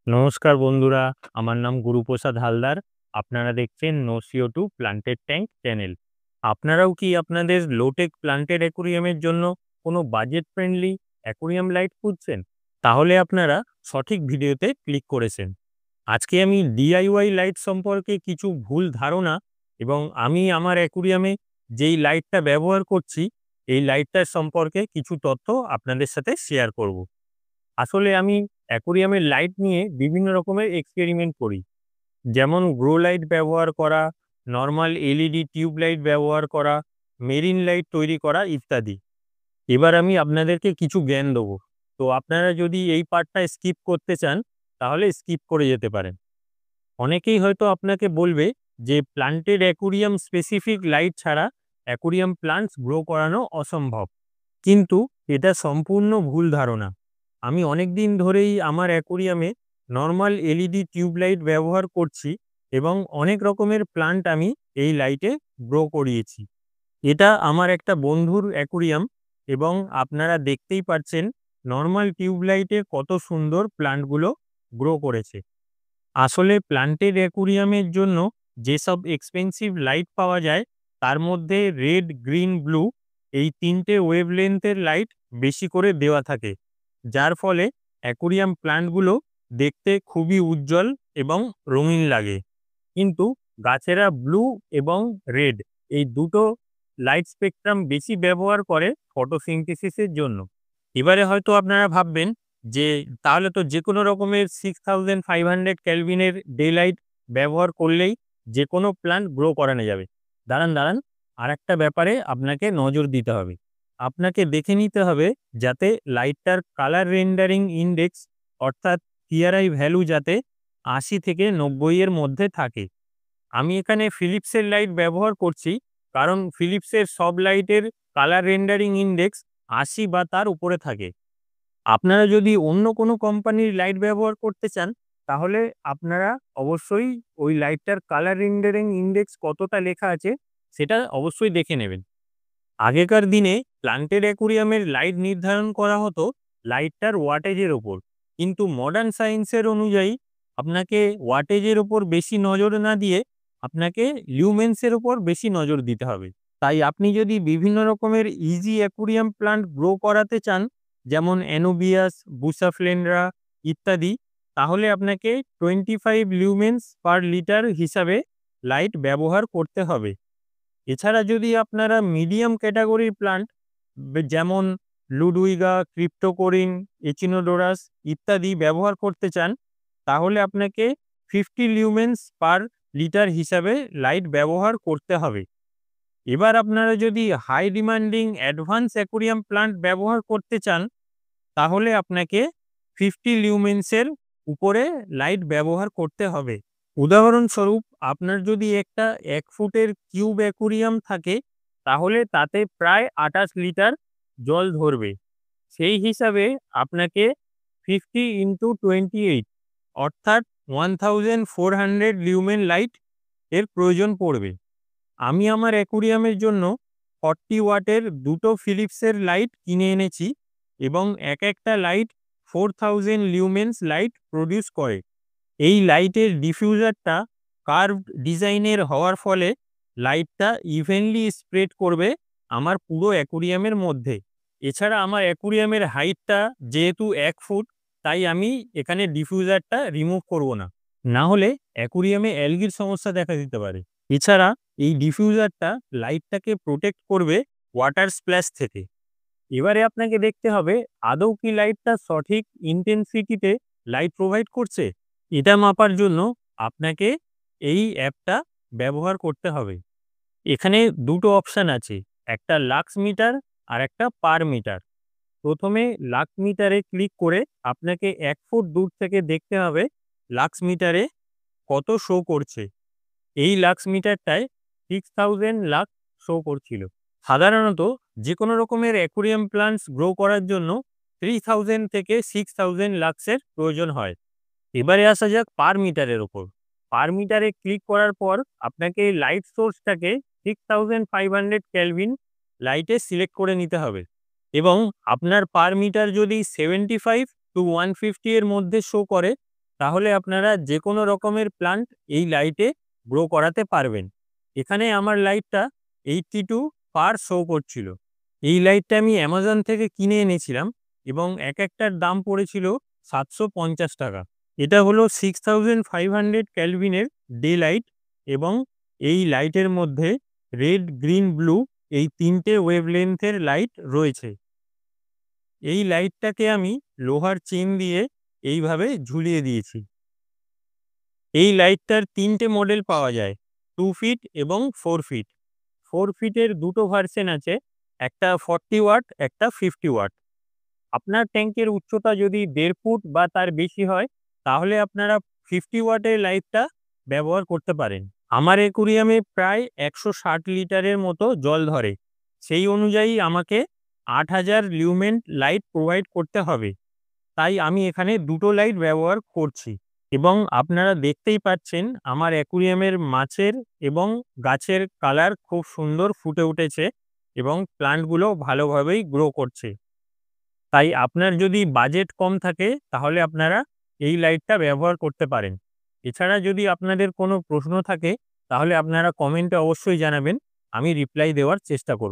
নমস্কার বন্ধুরা, আমার নাম গুরুপ্রসাদ হালদার। আপনারা দেখছেন no CO two planted tank channel. আপনারাও কি আপনাদের লোটেক প্লান্টেড অ্যাকুরিয়ামের জন্য কোনো বাজেট ফ্রেন্ডলি অ্যাকুরিয়াম লাইট খুঁজছেন? তাহলে আপনারা সঠিক ভিডিওতে ক্লিক করেছেন। আজকে আমি ডিআইওয়াই লাইট সম্পর্কে কিছু ভুল ধারণা এবং আমি আমার অ্যাকুরিয়ামে যেই লাইটটা ব্যবহার করছি এই লাইটটার সম্পর্কে কিছু তথ্য আপনাদের সাথে শেয়ার করব। আসলে আমি অ্যাকুরিয়ামের লাইট নিয়ে বিভিন্ন রকমের এক্সপেরিমেন্ট করি, যেমন গ্রো লাইট ব্যবহার করা, নর্মাল এলইডি টিউব লাইট ব্যবহার করা, মেরিন লাইট তৈরি করা ইত্যাদি। এবার আমি আপনাদেরকে কিছু জ্ঞান দেবো। তো আপনারা যদি এই পার্টটা স্কিপ করতে চান তাহলে স্কিপ করে যেতে পারেন। অনেকেই হয়তো আপনাকে বলবে যে প্লান্টেড অ্যাকুরিয়াম স্পেসিফিক লাইট ছাড়া অ্যাকুরিয়াম প্লান্টস গ্রো করানো অসম্ভব, কিন্তু এটা সম্পূর্ণ ভুল ধারণা। আমি অনেক দিন ধরেই আমার অ্যাকুরিয়ামে নর্মাল এলইডি টিউবলাইট ব্যবহার করছি এবং অনেক রকমের প্লান্ট আমি এই লাইটে গ্রো করিয়েছি। এটা আমার একটা বন্ধুর অ্যাকুরিয়াম এবং আপনারা দেখতেই পাচ্ছেন নর্মাল টিউবলাইটে কত সুন্দর প্লান্টগুলো গ্রো করেছে। আসলে প্লান্টেড অ্যাকুরিয়ামের জন্য যেসব এক্সপেন্সিভ লাইট পাওয়া যায় তার মধ্যে রেড, গ্রিন, ব্লু এই তিনটে ওয়েভলেন্থের লাইট বেশি করে দেওয়া থাকে, যার ফলে অ্যাকুরিয়াম প্লান্টগুলো দেখতে খুবই উজ্জ্বল এবং রঙিন লাগে। কিন্তু গাছেরা ব্লু এবং রেড এই দুটো লাইট স্পেকট্রাম বেশি ব্যবহার করে ফটোসিনথেসিসের জন্য। এবারে হয়তো আপনারা ভাববেন যে তাহলে তো যে কোনো রকমের 6500 ক্যালভিনের ডে লাইট ব্যবহার করলেই যে কোনো প্ল্যান্ট গ্রো করানো যাবে। দাঁড়ান দাঁড়ান, আর একটা ব্যাপারে আপনাকে নজর দিতে হবে। আপনাকে দেখে নিতে হবে যাতে লাইটটার কালার রেন্ডারিং ইন্ডেক্স অর্থাৎ পিআরআই ভ্যালু যাতে 80 থেকে 90 এর মধ্যে থাকে। আমি এখানে ফিলিপসের লাইট ব্যবহার করছি, কারণ ফিলিপসের সব লাইটের কালার রেন্ডারিং ইন্ডেক্স 80 বা তার উপরে থাকে। আপনারা যদি অন্য কোনো কোম্পানির লাইট ব্যবহার করতে চান তাহলে আপনারা অবশ্যই ওই লাইটটার কালার রেন্ডারিং ইন্ডেক্স কতটা লেখা আছে সেটা অবশ্যই দেখে নেবেন। আগেকার দিনে প্লান্টেড অ্যাকুরিয়ামের লাইট নির্ধারণ করা হতো লাইটটার ওয়াটেজের ওপর, কিন্তু মডার্ন সায়েন্সের অনুযায়ী আপনাকে ওয়াটেজের ওপর বেশি নজর না দিয়ে আপনাকে লিউমেন্সের ওপর বেশি নজর দিতে হবে। তাই আপনি যদি বিভিন্ন রকমের ইজি অ্যাকুরিয়াম প্লান্ট গ্রো করাতে চান, যেমন অ্যানোবিয়াস, বুসাফ্লেন্ড্রা ইত্যাদি, তাহলে আপনাকে 25 লিউমেন্স পার লিটার হিসাবে লাইট ব্যবহার করতে হবে। এছাড়া যদি আপনারা মিডিয়াম ক্যাটাগরির প্লান্ট যেমন লুডউইগা, ক্রিপ্টোকোরিন, এচিনোডোরাস ইত্যাদি ব্যবহার করতে চান, তাহলে আপনাকে 50 লিউমেন্স পার লিটার হিসাবে লাইট ব্যবহার করতে হবে। এবার আপনারা যদি high demanding advance aquarium plant ব্যবহার করতে চান, তাহলে আপনাকে 50 লিউমেন্সের উপরে লাইট ব্যবহার করতে হবে। উদাহরণস্বরূপ, আপনার যদি একটা 1 ফুটের কিউব অ্যাকুরিয়াম থাকে তাহলে তাতে প্রায় 28 লিটার জল ধরবে। সেই হিসাবে আপনাকে 50 ইন্টু 28 অর্থাৎ 1400 লিউমেন লাইট এর প্রয়োজন পড়বে। আমি আমার অ্যাকুরিয়ামের জন্য 40 ওয়াটের দুটো ফিলিপসের লাইট কিনে এনেছি এবং এক একটা লাইট 4000 লিউমেন্স লাইট প্রডিউস করে। এই লাইটের ডিফিউজারটা কার্ভড ডিজাইনের হওয়ার ফলে লাইটটা ইভেনলি স্প্রেড করবে আমার পুরো অ্যাকুরিয়ামের মধ্যে। এছাড়া আমার অ্যাকুরিয়ামের হাইটটা যেহেতু 1 ফুট, তাই আমি এখানে ডিফিউজারটা রিমুভ করব না, না হলে অ্যাকুরিয়ামে অ্যালগির সমস্যা দেখা দিতে পারে। এছাড়া এই ডিফিউজারটা লাইটটাকে প্রোটেক্ট করবে ওয়াটার স্প্ল্যাশ থেকে। এবারে আপনাকে দেখতে হবে আদৌ কি লাইটটা সঠিক ইন্টেন্সিটিতে লাইট প্রোভাইড করছে। এটা মাপার জন্য আপনাকে এই অ্যাপটা ব্যবহার করতে হবে। এখানে দুটো অপশান আছে, একটা লাক্স মিটার আর একটা পার মিটার। প্রথমে লাক্স মিটারে ক্লিক করে আপনাকে 1 ফুট দূর থেকে দেখতে হবে লাক্স মিটারে কত শো করছে। এই লাক্স মিটারটায় 6000 লাক্স শো করছিল। সাধারণত যে কোনো রকমের অ্যাকুরিয়াম প্লান্টস গ্রো করার জন্য 3000 থেকে 6000 লাক্সের প্রয়োজন হয়। এবারে আসা যাক পার মিটারের ওপর। পার মিটারে ক্লিক করার পর আপনাকে লাইট সোর্সটাকে 6500 ক্যালভিন লাইটে সিলেক্ট করে নিতে হবে এবং আপনার পার মিটার যদি 75 টু 150 এর মধ্যে শো করে তাহলে আপনারা যে কোনো রকমের প্লান্ট এই লাইটে গ্রো করাতে পারবেন। এখানে আমার লাইটটা 82 পার শো করছিল। এই লাইটটা আমি অ্যামাজন থেকে কিনে এনেছিলাম এবং একটার দাম পড়েছিল 750 টাকা। এটা হলো 6500 ক্যালভিনের ডে লাইট এবং এই লাইটের মধ্যে রেড, গ্রিন, ব্লু এই 3টে ওয়েভলেন্থের লাইট রয়েছে। এই লাইটটাকে আমি লোহার চেন দিয়ে এইভাবে ঝুলিয়ে দিয়েছি। এই লাইটটার 3টে মডেল পাওয়া যায়, 2 ফিট এবং 4 ফিট। 4 ফিটের দুটো ভার্সন আছে, একটা 40 ওয়াট, একটা 50 ওয়াট। আপনার ট্যাঙ্কের উচ্চতা যদি 1.5 ফুট বা তার বেশি হয় তাহলে আপনারা 50 ওয়াটের লাইটটা ব্যবহার করতে পারেন। আমার অ্যাকুরিয়ামে প্রায় 160 লিটারের মতো জল ধরে। সেই অনুযায়ী আমাকে 8000 লিউমেন লাইট প্রোভাইড করতে হবে। তাই আমি এখানে দুটো লাইট ব্যবহার করছি এবং আপনারা দেখতেই পাচ্ছেন আমার অ্যাকুরিয়ামের মাছের এবং গাছের কালার খুব সুন্দর ফুটে উঠেছে এবং প্লান্টগুলো ভালোভাবেই গ্রো করছে। তাই আপনার যদি বাজেট কম থাকে তাহলে আপনারা এই লাইটটা ব্যবহার করতে পারেন। এছাড়া যদি আপনাদের কোনো প্রশ্ন থাকে তাহলে আপনারা কমেন্টে অবশ্যই জানাবেন, আমি রিপ্লাই দেওয়ার চেষ্টা করব।